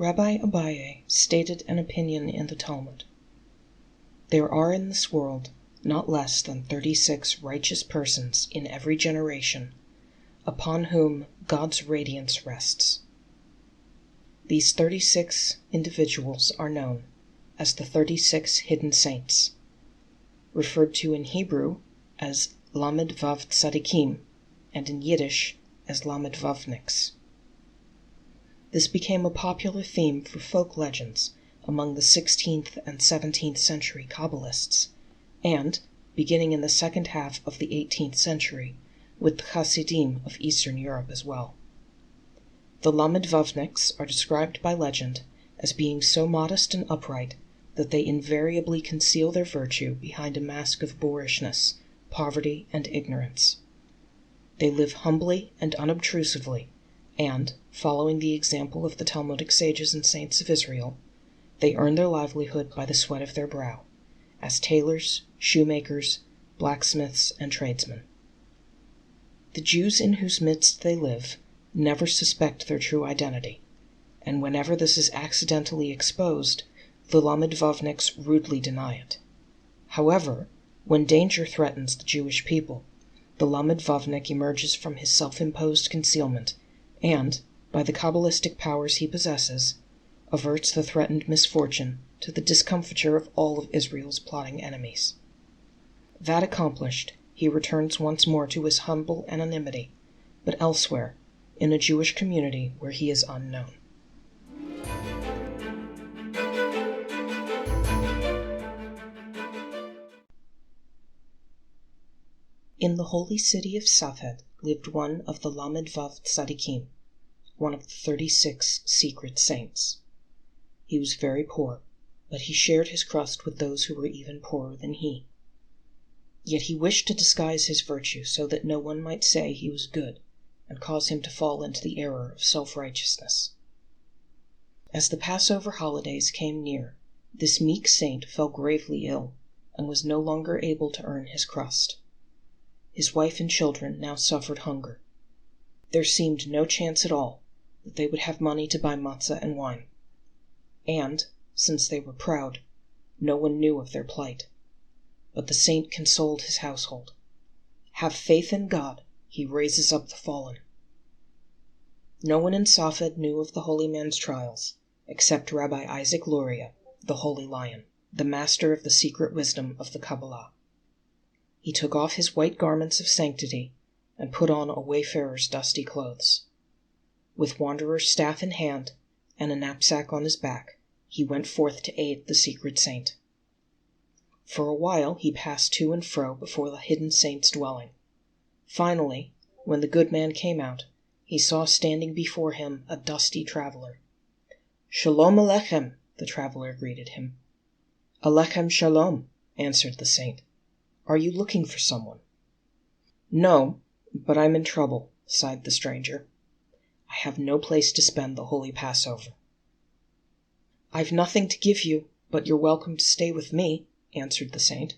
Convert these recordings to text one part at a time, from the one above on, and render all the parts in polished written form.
Rabbi Abaye stated an opinion in the Talmud. There are in this world not less than 36 righteous persons in every generation, upon whom God's radiance rests. These 36 individuals are known as the 36 hidden saints, referred to in Hebrew as Lamed Vav Tzadikim and in Yiddish as Lamed Vavniks. This became a popular theme for folk legends among the 16th and 17th century Kabbalists, and, beginning in the second half of the 18th century, with the Hasidim of Eastern Europe as well. The Lamed Vavniks are described by legend as being so modest and upright that they invariably conceal their virtue behind a mask of boorishness, poverty, and ignorance. They live humbly and unobtrusively, and, following the example of the Talmudic sages and saints of Israel, they earn their livelihood by the sweat of their brow, as tailors, shoemakers, blacksmiths, and tradesmen. The Jews in whose midst they live never suspect their true identity, and whenever this is accidentally exposed, the Lamed Vavniks rudely deny it. However, when danger threatens the Jewish people, the Lamed Vavnik emerges from his self-imposed concealment and, by the Kabbalistic powers he possesses, averts the threatened misfortune to the discomfiture of all of Israel's plotting enemies. That accomplished, he returns once more to his humble anonymity, but elsewhere, in a Jewish community where he is unknown. In the holy city of Safed lived one of the Lamed Vav Tzadikim, one of the 36 secret saints. He was very poor, but he shared his crust with those who were even poorer than he. Yet he wished to disguise his virtue so that no one might say he was good and cause him to fall into the error of self-righteousness. As the Passover holidays came near, this meek saint fell gravely ill and was no longer able to earn his crust. His wife and children now suffered hunger. There seemed no chance at all that they would have money to buy matzah and wine. And, since they were proud, no one knew of their plight. But the saint consoled his household. Have faith in God, he raises up the fallen. No one in Safed knew of the holy man's trials, except Rabbi Isaac Luria, the Holy Lion, the master of the secret wisdom of the Kabbala. He took off his white garments of sanctity and put on a wayfarer's dusty clothes. With wanderer's staff in hand and a knapsack on his back, he went forth to aid the secret saint. For a while he passed to and fro before the hidden saint's dwelling. Finally, when the good man came out, he saw standing before him a dusty traveler. "Shalom Alechem," the traveler greeted him. "Alechem shalom," answered the saint. "Are you looking for someone?" "No, but I'm in trouble," sighed the stranger. "I have no place to spend the holy Passover." "I've nothing to give you, but you're welcome to stay with me," answered the saint.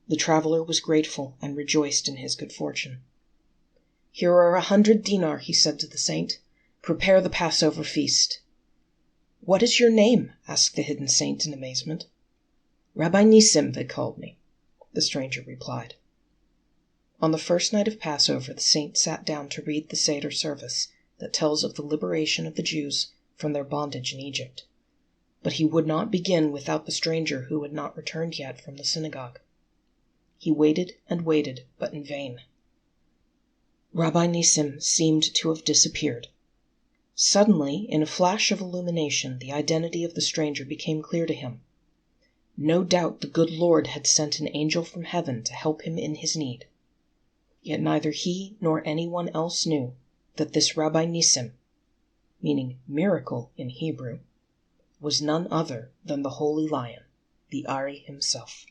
The traveler was grateful and rejoiced in his good fortune. "Here are 100 dinar," he said to the saint. "Prepare the Passover feast." "What is your name?" asked the hidden saint in amazement. "Rabbi Nisim, they called me," the stranger replied. On the first night of Passover, the saint sat down to read the Seder service that tells of the liberation of the Jews from their bondage in Egypt. But he would not begin without the stranger who had not returned yet from the synagogue. He waited and waited, but in vain. Rabbi Nisim seemed to have disappeared. Suddenly, in a flash of illumination, the identity of the stranger became clear to him. No doubt the good Lord had sent an angel from heaven to help him in his need. Yet neither he nor anyone else knew that this Rabbi Nisim, meaning miracle in Hebrew, was none other than the Holy Lion, the Ari himself.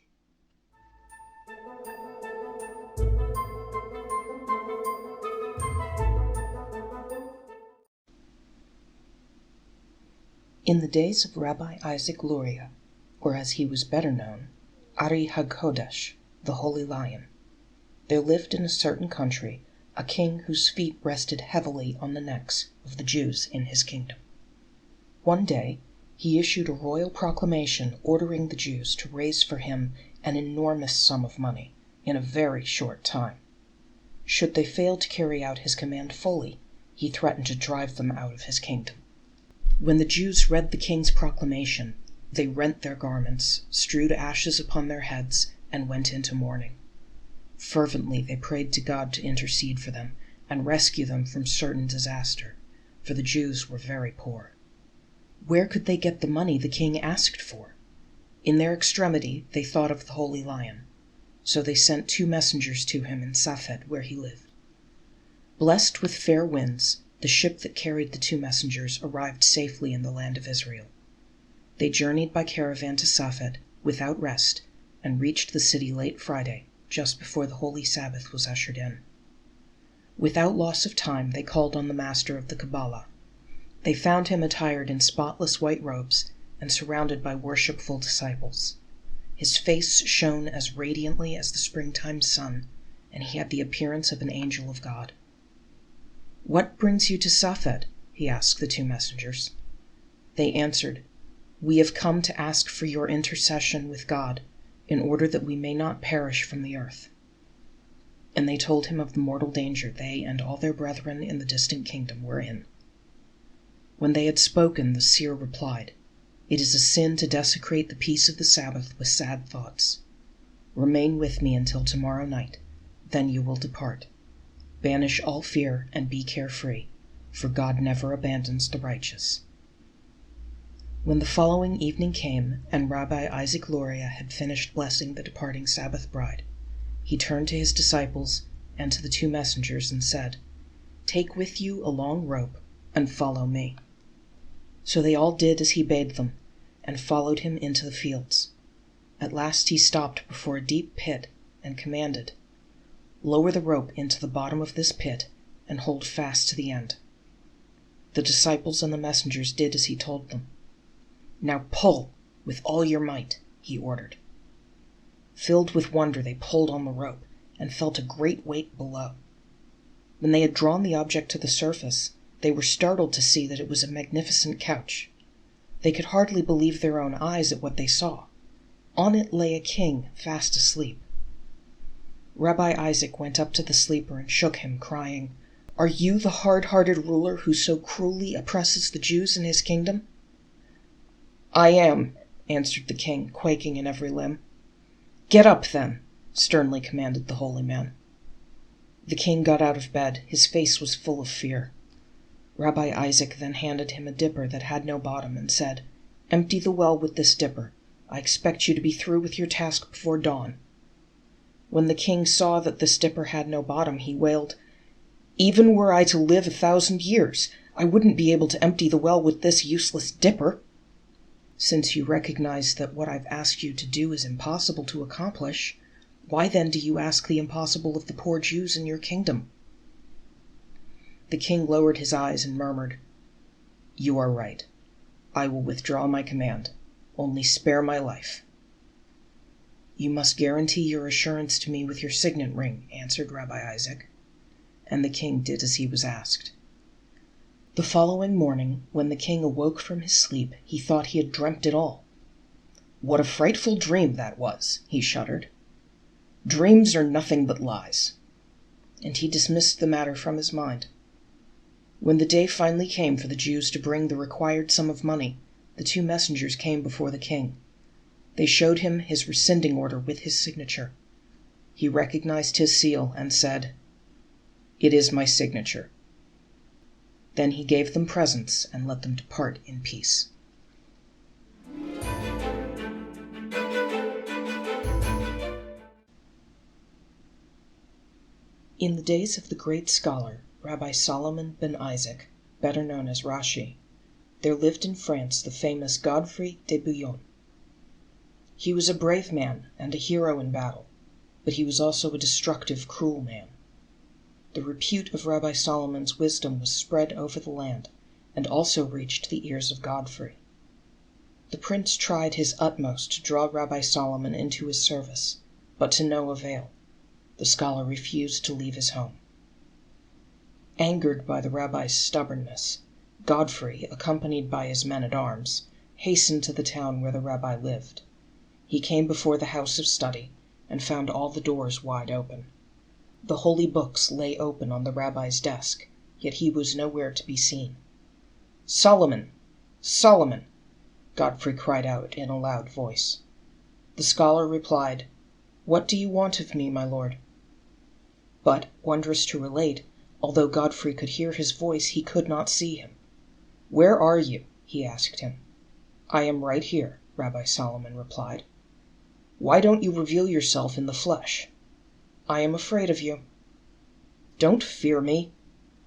In the days of Rabbi Isaac Luria, or as he was better known, Ari HaKodesh, the Holy Lion, there lived in a certain country a king whose feet rested heavily on the necks of the Jews in his kingdom. One day, he issued a royal proclamation ordering the Jews to raise for him an enormous sum of money in a very short time. Should they fail to carry out his command fully, he threatened to drive them out of his kingdom. When the Jews read the king's proclamation, they rent their garments, strewed ashes upon their heads, and went into mourning. Fervently they prayed to God to intercede for them and rescue them from certain disaster, for the Jews were very poor. Where could they get the money the king asked for? In their extremity they thought of the Holy Lion, so they sent 2 messengers to him in Safed, where he lived. Blessed with fair winds, the ship that carried the 2 messengers arrived safely in the land of Israel. They journeyed by caravan to Safed without rest and reached the city late Friday, just before the holy Sabbath was ushered in. Without loss of time, they called on the master of the Kabbala. They found him attired in spotless white robes and surrounded by worshipful disciples. His face shone as radiantly as the springtime sun, and he had the appearance of an angel of God. "What brings you to Safed?" he asked the 2 messengers. They answered, "We have come to ask for your intercession with God, in order that we may not perish from the earth." And they told him of the mortal danger they and all their brethren in the distant kingdom were in. When they had spoken, the seer replied, "It is a sin to desecrate the peace of the Sabbath with sad thoughts. Remain with me until tomorrow night, then you will depart. Banish all fear and be carefree, for God never abandons the righteous." When the following evening came, and Rabbi Isaac Luria had finished blessing the departing Sabbath bride, he turned to his disciples and to the 2 messengers and said, "Take with you a long rope and follow me." So they all did as he bade them, and followed him into the fields. At last he stopped before a deep pit and commanded, "Lower the rope into the bottom of this pit and hold fast to the end." The disciples and the messengers did as he told them. "Now pull with all your might," he ordered. Filled with wonder, they pulled on the rope and felt a great weight below. When they had drawn the object to the surface, they were startled to see that it was a magnificent couch. They could hardly believe their own eyes at what they saw. On it lay a king, fast asleep. Rabbi Isaac went up to the sleeper and shook him, crying, "Are you the hard-hearted ruler who so cruelly oppresses the Jews in his kingdom?" "I am," answered the king, quaking in every limb. "Get up, then," sternly commanded the holy man. The king got out of bed. His face was full of fear. Rabbi Isaac then handed him a dipper that had no bottom and said, "Empty the well with this dipper. I expect you to be through with your task before dawn." When the king saw that this dipper had no bottom, he wailed, "Even were I to live 1,000 years, I wouldn't be able to empty the well with this useless dipper." "Since you recognize that what I've asked you to do is impossible to accomplish, why then do you ask the impossible of the poor Jews in your kingdom?" The king lowered his eyes and murmured, "You are right. I will withdraw my command. Only spare my life." "You must guarantee your assurance to me with your signet ring," answered Rabbi Isaac. And the king did as he was asked. The following morning, when the king awoke from his sleep, he thought he had dreamt it all. "What a frightful dream that was," he shuddered. "Dreams are nothing but lies." And he dismissed the matter from his mind. When the day finally came for the Jews to bring the required sum of money, the 2 messengers came before the king. They showed him his rescinding order with his signature. He recognized his seal and said, "It is my signature." Then he gave them presents and let them depart in peace. In the days of the great scholar, Rabbi Solomon ben Isaac, better known as Rashi, there lived in France the famous Godfrey de Bouillon. He was a brave man and a hero in battle, but he was also a destructive, cruel man. The repute of Rabbi Solomon's wisdom was spread over the land, and also reached the ears of Godfrey. The prince tried his utmost to draw Rabbi Solomon into his service, but to no avail. The scholar refused to leave his home. Angered by the rabbi's stubbornness, Godfrey, accompanied by his men-at-arms, hastened to the town where the rabbi lived. He came before the house of study and found all the doors wide open. The holy books lay open on the rabbi's desk, yet he was nowhere to be seen. "Solomon! Solomon!" Godfrey cried out in a loud voice. The scholar replied, "What do you want of me, my lord?" But, wondrous to relate, although Godfrey could hear his voice, he could not see him. "Where are you?" he asked him. "I am right here," Rabbi Solomon replied. "Why don't you reveal yourself in the flesh?" "I am afraid of you." "Don't fear me,"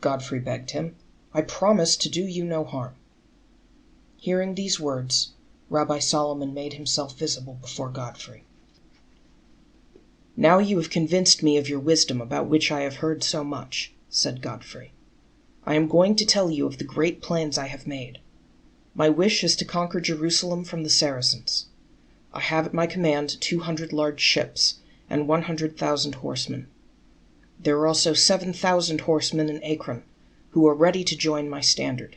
Godfrey begged him. "I promise to do you no harm." Hearing these words, Rabbi Solomon made himself visible before Godfrey. "Now you have convinced me of your wisdom, about which I have heard so much," said Godfrey. "I am going to tell you of the great plans I have made. My wish is to conquer Jerusalem from the Saracens. I have at my command 200 large ships and 100,000 horsemen. There are also 7,000 horsemen in Akron, who are ready to join my standard.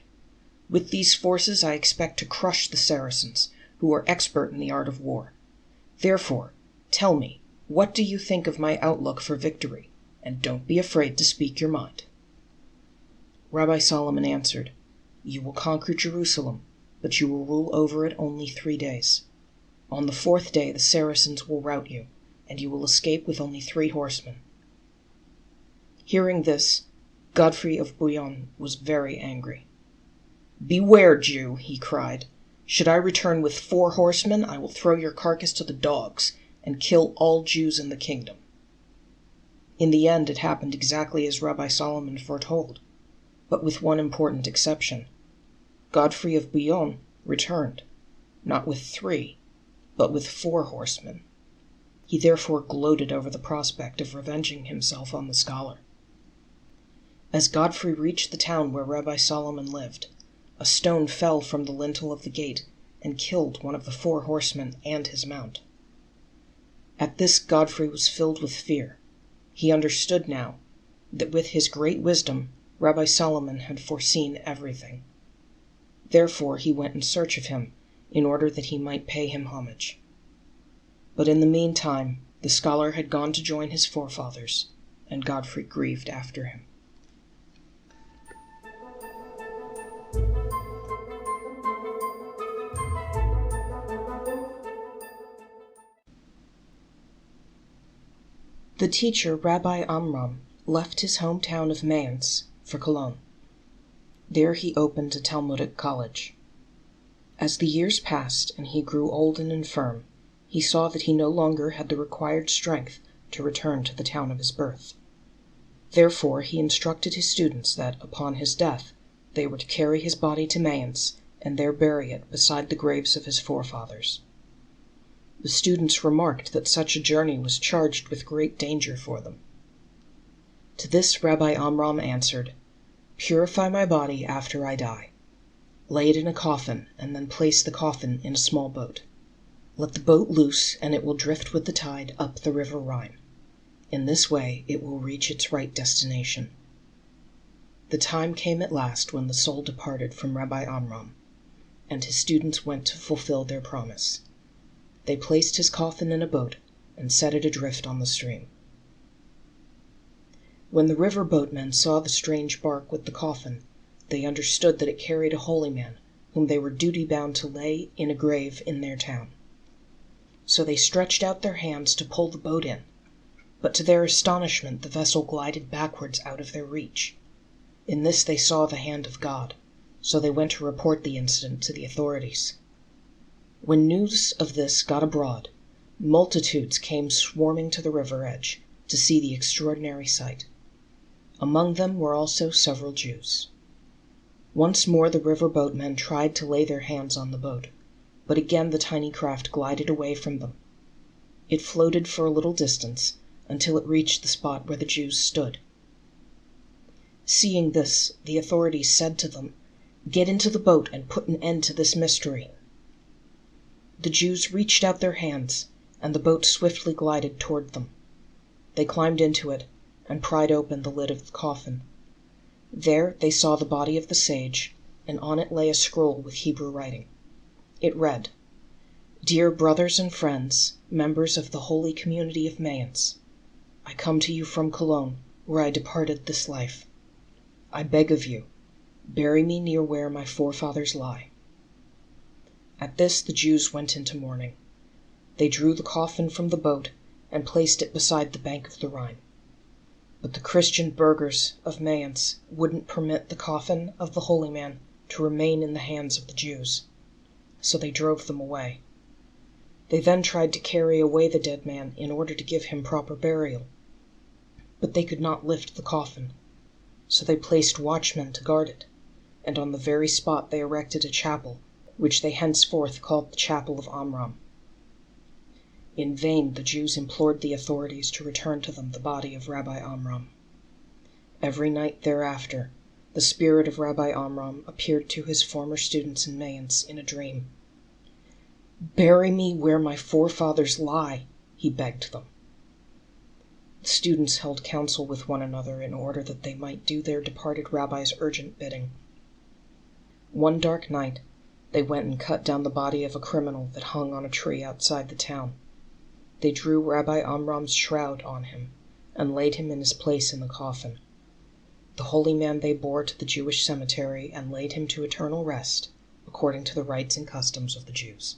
With these forces I expect to crush the Saracens, who are expert in the art of war. Therefore, tell me, what do you think of my outlook for victory? And don't be afraid to speak your mind." Rabbi Solomon answered, "You will conquer Jerusalem, but you will rule over it only 3 days. On the 4th day the Saracens will rout you, and you will escape with only 3 horsemen." Hearing this, Godfrey of Bouillon was very angry. "Beware, Jew," he cried. "Should I return with 4 horsemen, I will throw your carcass to the dogs and kill all Jews in the kingdom." In the end it happened exactly as Rabbi Solomon foretold, but with one important exception. Godfrey of Bouillon returned, not with 3, but with 4 horsemen. He therefore gloated over the prospect of revenging himself on the scholar. As Godfrey reached the town where Rabbi Solomon lived, a stone fell from the lintel of the gate and killed one of the 4 horsemen and his mount. At this Godfrey was filled with fear. He understood now that with his great wisdom Rabbi Solomon had foreseen everything. Therefore he went in search of him, in order that he might pay him homage. But in the meantime the scholar had gone to join his forefathers, and Godfrey grieved after him. The teacher Rabbi Amram left his hometown of Mayence for Cologne. There he opened a Talmudic college. As the years passed and he grew old and infirm, he saw that he no longer had the required strength to return to the town of his birth. Therefore he instructed his students that, upon his death, they were to carry his body to Mayence and there bury it beside the graves of his forefathers. The students remarked that such a journey was charged with great danger for them. To this Rabbi Amram answered, "Purify my body after I die. Lay it in a coffin, and then place the coffin in a small boat. Let the boat loose, and it will drift with the tide up the river Rhine. In this way it will reach its right destination." The time came at last when the soul departed from Rabbi Amram, and his students went to fulfill their promise. They placed his coffin in a boat and set it adrift on the stream. When the river boatmen saw the strange bark with the coffin, they understood that it carried a holy man whom they were duty-bound to lay in a grave in their town. So they stretched out their hands to pull the boat in, but to their astonishment the vessel glided backwards out of their reach. In this they saw the hand of God, so they went to report the incident to the authorities. When news of this got abroad, multitudes came swarming to the river edge to see the extraordinary sight. Among them were also several Jews. Once more the river boatmen tried to lay their hands on the boat, but again the tiny craft glided away from them. It floated for a little distance until it reached the spot where the Jews stood. Seeing this, the authorities said to them, "Get into the boat and put an end to this mystery." The Jews reached out their hands, and the boat swiftly glided toward them. They climbed into it and pried open the lid of the coffin. There they saw the body of the sage and on it lay a scroll with Hebrew writing. It read, "Dear brothers and friends, members of the holy community of Mayence, I come to you from Cologne, where I departed this life. I beg of you, bury me near where my forefathers lie." At this the Jews went into mourning. They drew the coffin from the boat and placed it beside the bank of the Rhine. But the Christian burghers of Mayence wouldn't permit the coffin of the holy man to remain in the hands of the Jews, so they drove them away. They then tried to carry away the dead man in order to give him proper burial. But they could not lift the coffin, so they placed watchmen to guard it, and on the very spot they erected a chapel, which they henceforth called the Chapel of Amram. In vain the Jews implored the authorities to return to them the body of Rabbi Amram. Every night thereafter, the spirit of Rabbi Amram appeared to his former students in Mayence in a dream. "Bury me where my forefathers lie," he begged them. The students held counsel with one another in order that they might do their departed rabbi's urgent bidding. One dark night, they went and cut down the body of a criminal that hung on a tree outside the town. They drew Rabbi Amram's shroud on him and laid him in his place in the coffin. The holy man they bore to the Jewish cemetery and laid him to eternal rest, according to the rites and customs of the Jews.